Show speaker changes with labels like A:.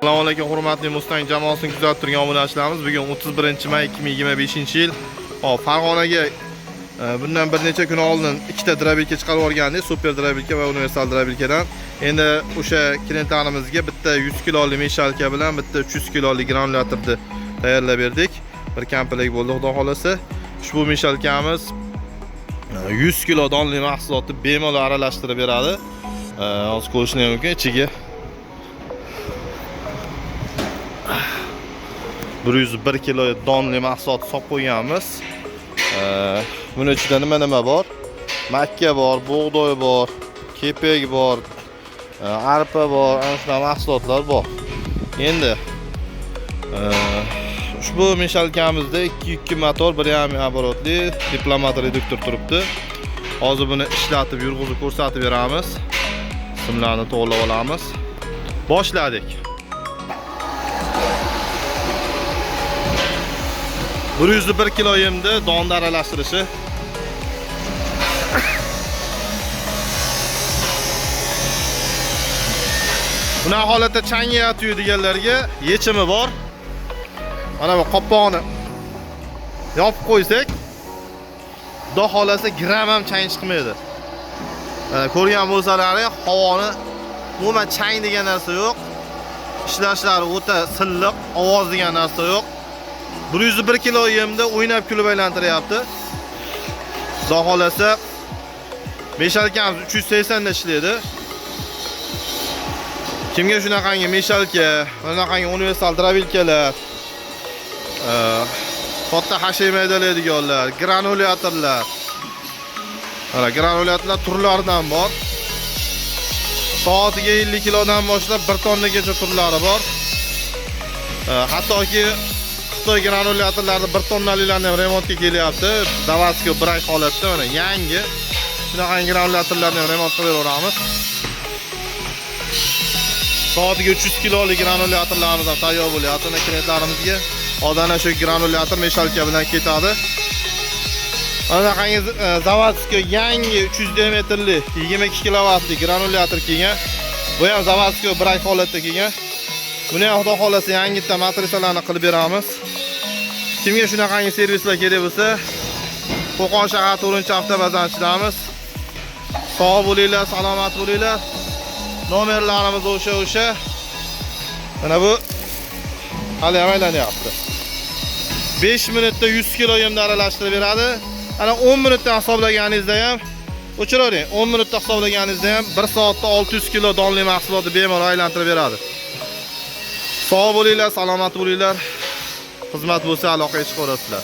A: Assalomu alaykum hurmatli Mustang jamoasini kuzatib turgan obunachilarimiz. Bugun 31-may 2025-yil. Hop, Farg'onaga bundan bir necha kun oldin ikkita drabilka chiqarib yuborgandik, super drabilka va universal drabilkadan. Endi o'sha klientlarimizga bitta 100 kiloli meshalka bilan bitta 300 kiloli granulyatorni tayyorlab berdik. Bir komplekt bo'ldi, xudo xolasa. Ushbu meshalkamiz 100 kilo donli mahsulotni bemalol aralashtirib beradi. Hozir ko'rishingiz mumkin ichiga 101 kilo donli mahsulot solib qo'yganmiz. Buni ichida nima bor? Makka bor, bug'doy bor, kepek bor, arpa bor, ana shunaqa mahsulotlar bor. Endi ushbu meshalkamizda 2.2 motor, 1.5 оборотli diplomat reduktor turibdi. Hozir buni ishlatib, yurg'izib ko'rsatib beramiz. Simlarni to'g'rilab olamiz. Boshladik. 101 kilo yemni donda aralashtirishi. Buni holatda chang yeyotganlarga yechimi bor. Mana bu qopqog'ini yopib qo'ysak, xudo xolasa gram ham chang chiqmaydi. Ko'rgan bo'lsalaring, havoni umuman chang degan narsa yo'q. Ishlashlari o'ta silliq, ovoz degan narsa yo'q. 101 kilo yemda o'ynab kulib aylantiryapti. Xudo xolasa meshalkamiz 380 da ishlaydi. Kimga shunaqangi meshalka, shunaqangi universal drabilkalar, katta hashay maydalaydiganlar, granulyatorlar. Mana granulyatorlar turlaridan bor. Soatiga 50 kilodan boshlab 1 tonnagacha turlari bor. Hattoki Xitoy granulyatorlarni 1 tonnalilarni ham remontga kelyapti. Davasko brak holatda mana yangi shunaqa granulyatorlarni ham remont qilib beramiz. Soatiga 300 kilolik granulyatorlarimiz ham tayyor bo'lyapti klientlarimizga. Odana shu granulyator meshalka bilan ketadi. Mana qangi Davasko yangi 300 diametrli 22 kilovatli granulyator kelgan. Bu ham Davasko brak holatda kelgan. Buni ham xudo xolasa yangidan matrisalarni qilib beramiz. Kimga shunaqangi servislar kerak bo'lsa, Qo'qon shahar To'rtinchi avtobazanchidamiz. Sog' bo'linglar, salomat bo'linglar. Nomerlarimiz o'sha. Mana bu hali ham aylanyapti. 5 minutda 100 kilo yemni aralashtirib beradi. Ana 10 minutdan hisoblaganingizda ham o'chiravering. 10 minutda hisoblaganingizda ham 1 soatda 600 kilo donli mahsulotni bemalol aylantirib beradi. Sog' bo'linglar, salomat bo'linglar. Xizmat bo'lsa aloqaga chiqaverasizlar.